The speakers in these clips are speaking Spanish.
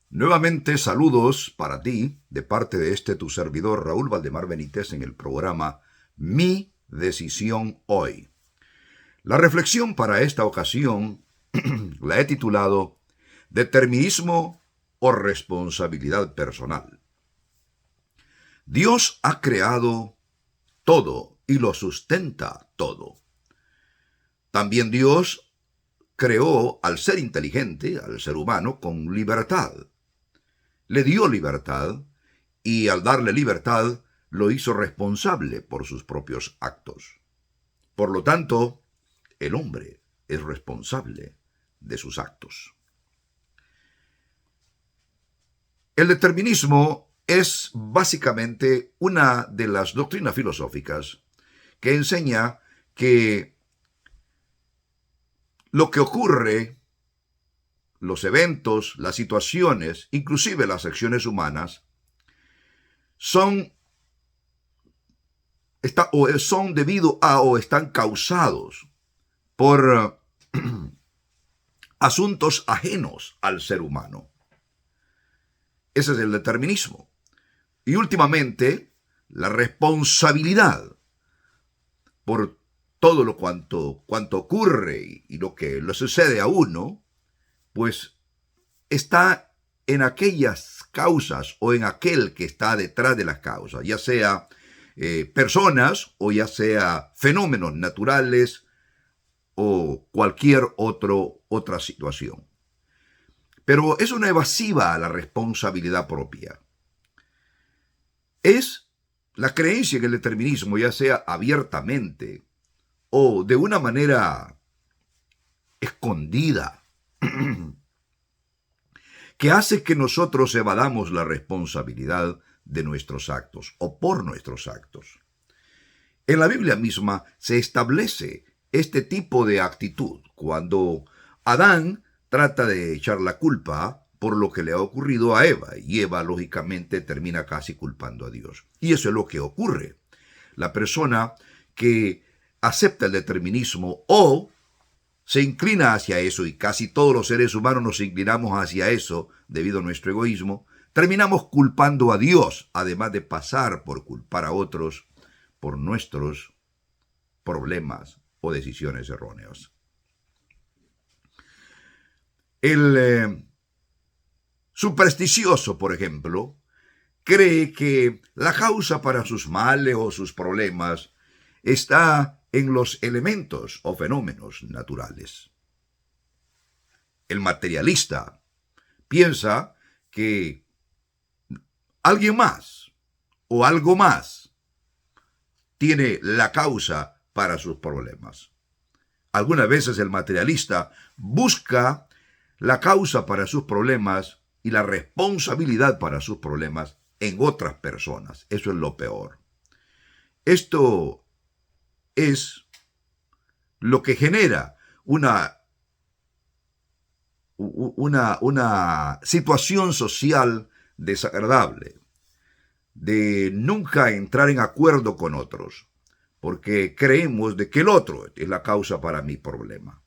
Nuevamente saludos para ti de parte de tu servidor Raúl Valdemar Benítez en el programa Mi Decisión Hoy. La reflexión para esta ocasión la he titulado Determinismo o responsabilidad personal. Dios ha creado todo y lo sustenta todo. También Dios creó al ser inteligente, al ser humano, con libertad. Le dio libertad y al darle libertad lo hizo responsable por sus propios actos. Por lo tanto, el hombre es responsable de sus actos. El determinismo es básicamente una de las doctrinas filosóficas que enseña que lo que ocurre, los eventos, las situaciones, inclusive las acciones humanas, son debido a o están causados por asuntos ajenos al ser humano. Ese es el determinismo. Y últimamente, la responsabilidad por todo lo cuanto ocurre y lo que le sucede a uno, pues está en aquellas causas o en aquel que está detrás de las causas, ya sea personas o ya sea fenómenos naturales o cualquier otra situación. Pero es una evasiva a la responsabilidad propia. Es la creencia en el determinismo, ya sea abiertamente o de una manera escondida, que hace que nosotros evadamos la responsabilidad de nuestros actos o por nuestros actos. En la Biblia misma se establece este tipo de actitud cuando Adán trata de echar la culpa por lo que le ha ocurrido a Eva, y Eva lógicamente termina casi culpando a Dios. Y eso es lo que ocurre. La persona que acepta el determinismo o se inclina hacia eso, y casi todos los seres humanos nos inclinamos hacia eso debido a nuestro egoísmo, terminamos culpando a Dios, además de pasar por culpar a otros por nuestros problemas o decisiones erróneas. El supersticioso, por ejemplo, cree que la causa para sus males o sus problemas está en los elementos o fenómenos naturales. El materialista piensa que alguien más o algo más tiene la causa para sus problemas. Algunas veces el materialista busca la causa para sus problemas y la responsabilidad para sus problemas en otras personas. Eso es lo peor. Esto es lo que genera una situación social desagradable, de nunca entrar en acuerdo con otros, porque creemos de que el otro es la causa para mi problema.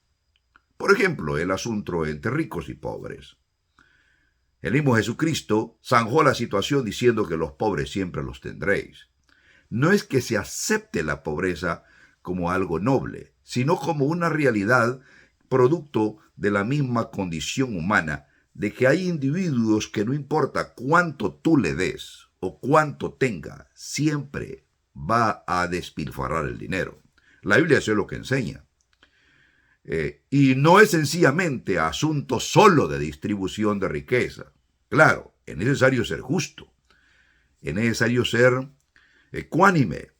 Por ejemplo, el asunto entre ricos y pobres. El mismo Jesucristo zanjó la situación diciendo que los pobres siempre los tendréis. No es que se acepte la pobreza como algo noble, sino como una realidad producto de la misma condición humana, de que hay individuos que no importa cuánto tú le des o cuánto tenga, siempre va a despilfarrar el dinero. La Biblia eso es lo que enseña. Y no es sencillamente asunto solo de distribución de riqueza. Claro, es necesario ser justo, es necesario ser ecuánime,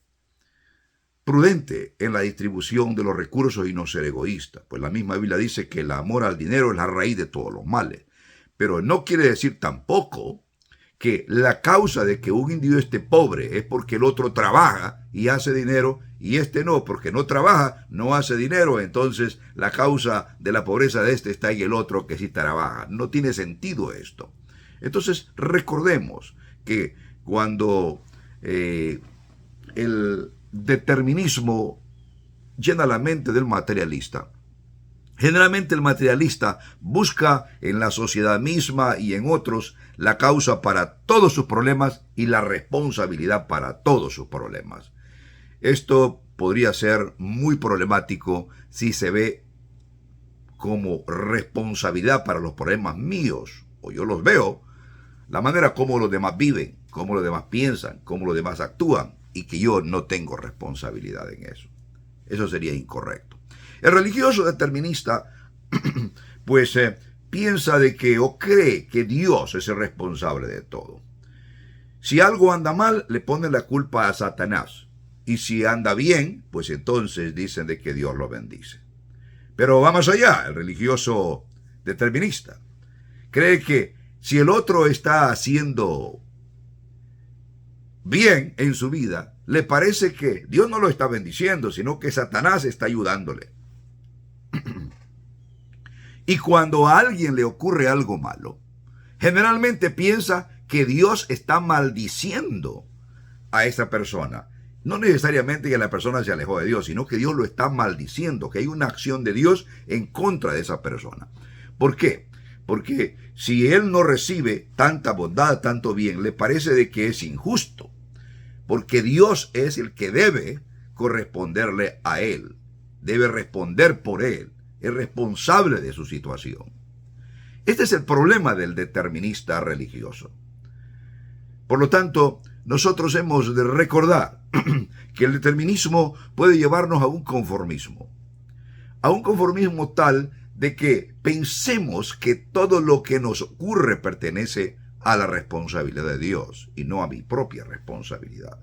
prudente en la distribución de los recursos y no ser egoísta. Pues la misma Biblia dice que el amor al dinero es la raíz de todos los males. Pero no quiere decir tampoco que la causa de que un individuo esté pobre es porque el otro trabaja y hace dinero y este no, porque no trabaja, no hace dinero, entonces la causa de la pobreza de este está en el otro que sí trabaja. No tiene sentido esto. Entonces recordemos que cuando el determinismo llena la mente del materialista, Generalmente el materialista busca en la sociedad misma y en otros la causa para todos sus problemas y la responsabilidad para todos sus problemas. Esto podría ser muy problemático si se ve como responsabilidad para los problemas míos, o yo los veo, la manera como los demás viven, cómo los demás piensan, cómo los demás actúan, y que yo no tengo responsabilidad en eso. Eso sería incorrecto. El religioso determinista, pues piensa de que o cree que Dios es el responsable de todo. Si algo anda mal, le ponen la culpa a Satanás. Y si anda bien, pues entonces dicen de que Dios lo bendice. Pero vamos allá, el religioso determinista cree que si el otro está haciendo bien en su vida, le parece que Dios no lo está bendiciendo, sino que Satanás está ayudándole. Y cuando a alguien le ocurre algo malo, generalmente piensa que Dios está maldiciendo a esa persona. No necesariamente que la persona se alejó de Dios, sino que Dios lo está maldiciendo, que hay una acción de Dios en contra de esa persona. ¿Por qué? Porque si él no recibe tanta bondad, tanto bien, le parece de que es injusto. Porque Dios es el que debe corresponderle a él. Debe responder por él. Es responsable de su situación. Este es el problema del determinista religioso. Por lo tanto, nosotros hemos de recordar que el determinismo puede llevarnos a un conformismo tal de que pensemos que todo lo que nos ocurre pertenece a la responsabilidad de Dios y no a mi propia responsabilidad.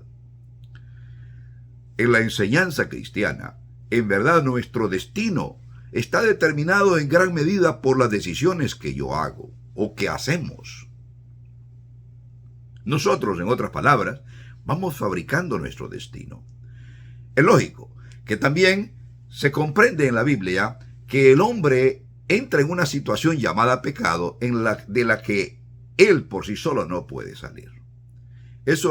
En la enseñanza cristiana, en verdad nuestro destino está determinado en gran medida por las decisiones que yo hago o que hacemos. Nosotros, en otras palabras, vamos fabricando nuestro destino. Es lógico que también se comprende en la Biblia que el hombre entra en una situación llamada pecado de la que él por sí solo no puede salir. Ese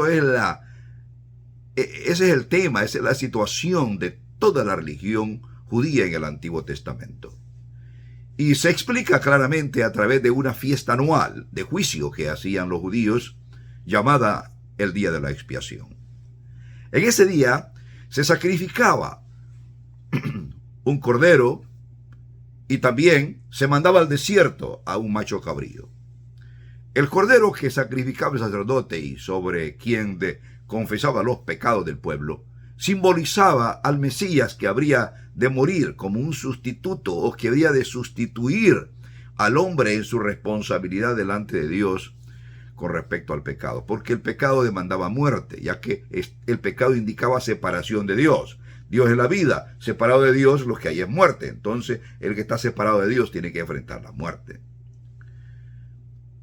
es el tema, esa es la situación de toda la religión judía en el Antiguo Testamento. Y se explica claramente a través de una fiesta anual de juicio que hacían los judíos, llamada el Día de la Expiación. En ese día se sacrificaba un cordero y también se mandaba al desierto a un macho cabrío. El cordero que sacrificaba el sacerdote y sobre quien confesaba los pecados del pueblo simbolizaba al Mesías que habría de morir como un sustituto o que habría de sustituir al hombre en su responsabilidad delante de Dios con respecto al pecado, porque el pecado demandaba muerte, ya que el pecado indicaba separación de Dios. Dios es la vida, separado de Dios lo que hay es muerte. Entonces el que está separado de Dios tiene que enfrentar la muerte.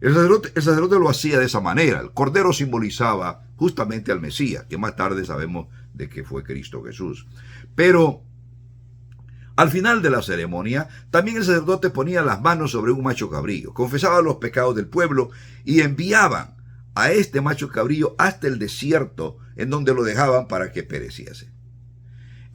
El sacerdote lo hacía de esa manera. El cordero simbolizaba justamente al Mesías, que más tarde sabemos de que fue Cristo Jesús. Pero al final de la ceremonia, también el sacerdote ponía las manos sobre un macho cabrío, confesaba los pecados del pueblo y enviaban a este macho cabrío hasta el desierto, en donde lo dejaban para que pereciese.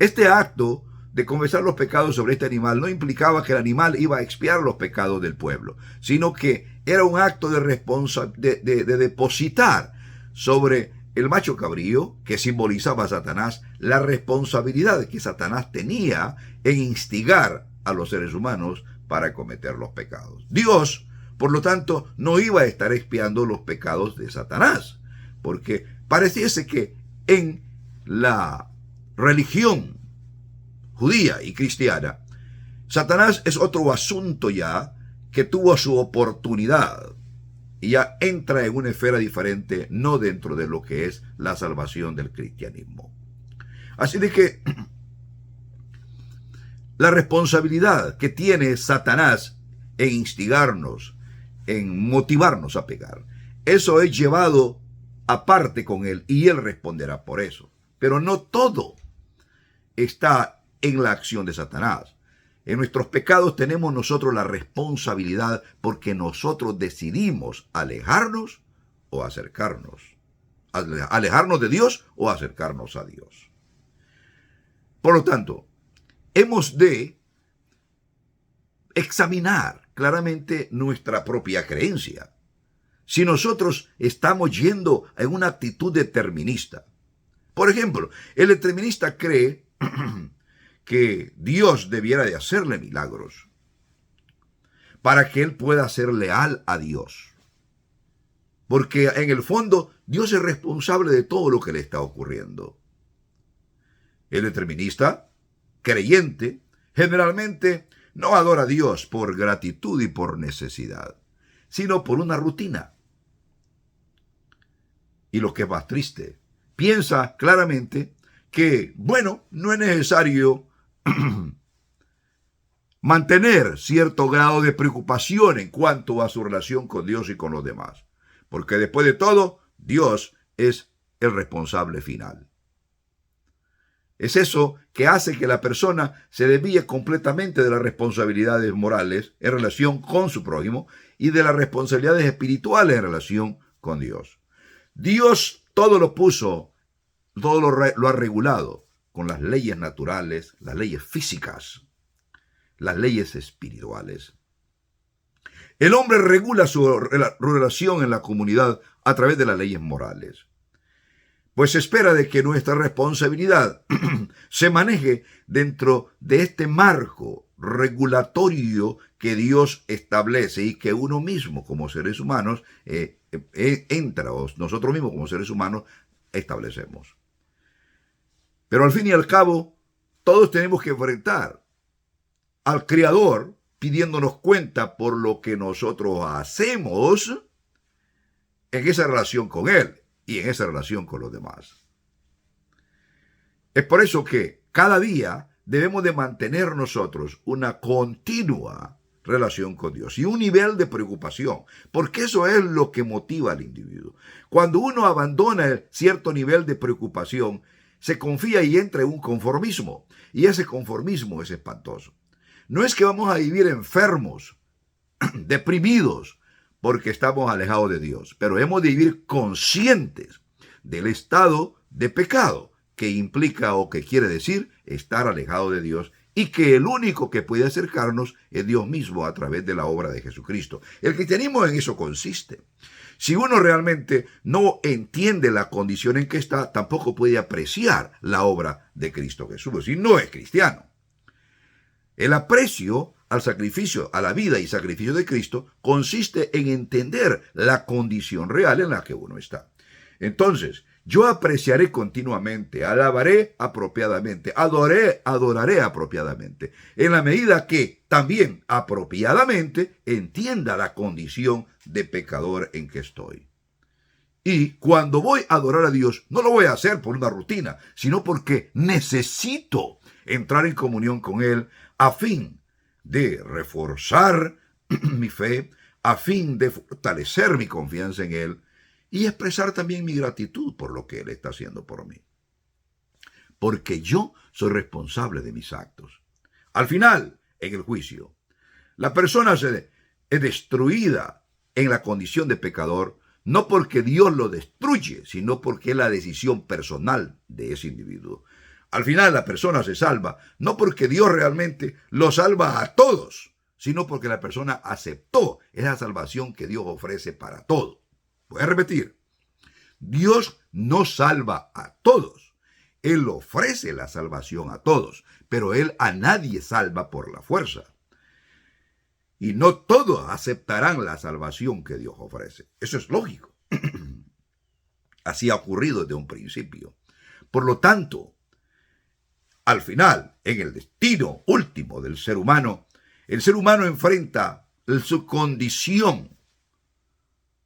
Este acto de confesar los pecados sobre este animal no implicaba que el animal iba a expiar los pecados del pueblo, sino que era un acto de depositar sobre el macho cabrío, que simbolizaba a Satanás, la responsabilidad que Satanás tenía en instigar a los seres humanos para cometer los pecados. Dios, por lo tanto, no iba a estar expiando los pecados de Satanás, porque pareciese que en la religión judía y cristiana, Satanás es otro asunto ya que tuvo su oportunidad y ya entra en una esfera diferente, no dentro de lo que es la salvación del cristianismo. Así de que la responsabilidad que tiene Satanás en instigarnos, en motivarnos a pecar, eso es llevado aparte con él y él responderá por eso. Pero no todo está en la acción de Satanás. En nuestros pecados tenemos nosotros la responsabilidad porque nosotros decidimos alejarnos o acercarnos. Alejarnos de Dios o acercarnos a Dios. Por lo tanto, hemos de examinar claramente nuestra propia creencia. Si nosotros estamos yendo en una actitud determinista. Por ejemplo, el determinista cree que Dios debiera de hacerle milagros para que él pueda ser leal a Dios. Porque en el fondo Dios es responsable de todo lo que le está ocurriendo. El determinista, creyente, generalmente no adora a Dios por gratitud y por necesidad, sino por una rutina. Y lo que es más triste, piensa claramente que, bueno, no es necesario mantener cierto grado de preocupación en cuanto a su relación con Dios y con los demás. Porque después de todo, Dios es el responsable final. Es eso que hace que la persona se desvíe completamente de las responsabilidades morales en relación con su prójimo y de las responsabilidades espirituales en relación con Dios. Dios todo lo puso, todo lo ha regulado con las leyes naturales, las leyes físicas, las leyes espirituales. El hombre regula su relación en la comunidad a través de las leyes morales. Pues se espera de que nuestra responsabilidad se maneje dentro de este marco regulatorio que Dios establece y que uno mismo como seres humanos entra, o nosotros mismos como seres humanos establecemos. Pero al fin y al cabo, todos tenemos que enfrentar al Creador pidiéndonos cuenta por lo que nosotros hacemos en esa relación con Él y en esa relación con los demás. Es por eso que cada día debemos de mantener nosotros una continua relación con Dios y un nivel de preocupación, porque eso es lo que motiva al individuo. Cuando uno abandona cierto nivel de preocupación, se confía y entra en un conformismo, y ese conformismo es espantoso. No es que vamos a vivir enfermos, deprimidos, porque estamos alejados de Dios, pero hemos de vivir conscientes del estado de pecado que implica o que quiere decir estar alejado de Dios y que el único que puede acercarnos es Dios mismo a través de la obra de Jesucristo. El cristianismo en eso consiste. Si uno realmente no entiende la condición en que está, tampoco puede apreciar la obra de Cristo Jesús y no es cristiano. El aprecio al sacrificio, a la vida y sacrificio de Cristo, consiste en entender la condición real en la que uno está. Entonces, yo apreciaré continuamente, alabaré apropiadamente, adoraré apropiadamente, en la medida que también apropiadamente entienda la condición de pecador en que estoy. Y cuando voy a adorar a Dios, no lo voy a hacer por una rutina, sino porque necesito entrar en comunión con Él a fin de reforzar mi fe, a fin de fortalecer mi confianza en Él y expresar también mi gratitud por lo que Él está haciendo por mí. Porque yo soy responsable de mis actos. Al final, en el juicio, la persona es destruida en la condición de pecador, no porque Dios lo destruye, sino porque es la decisión personal de ese individuo. Al final la persona se salva, no porque Dios realmente lo salva a todos, sino porque la persona aceptó esa salvación que Dios ofrece para todos. Voy a repetir, Dios no salva a todos. Él ofrece la salvación a todos, pero Él a nadie salva por la fuerza. Y no todos aceptarán la salvación que Dios ofrece. Eso es lógico. Así ha ocurrido desde un principio. Por lo tanto, al final, en el destino último del ser humano, el ser humano enfrenta su condición,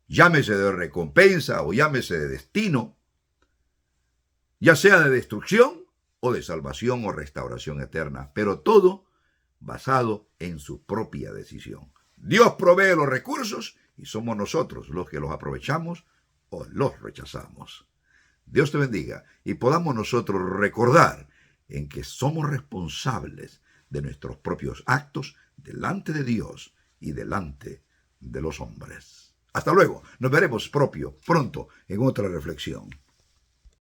llámese de recompensa o llámese de destino, ya sea de destrucción o de salvación o restauración eterna, pero todo basado en su propia decisión. Dios provee los recursos y somos nosotros los que los aprovechamos o los rechazamos. Dios te bendiga y podamos nosotros recordar en que somos responsables de nuestros propios actos delante de Dios y delante de los hombres. Hasta luego, nos veremos pronto en otra reflexión.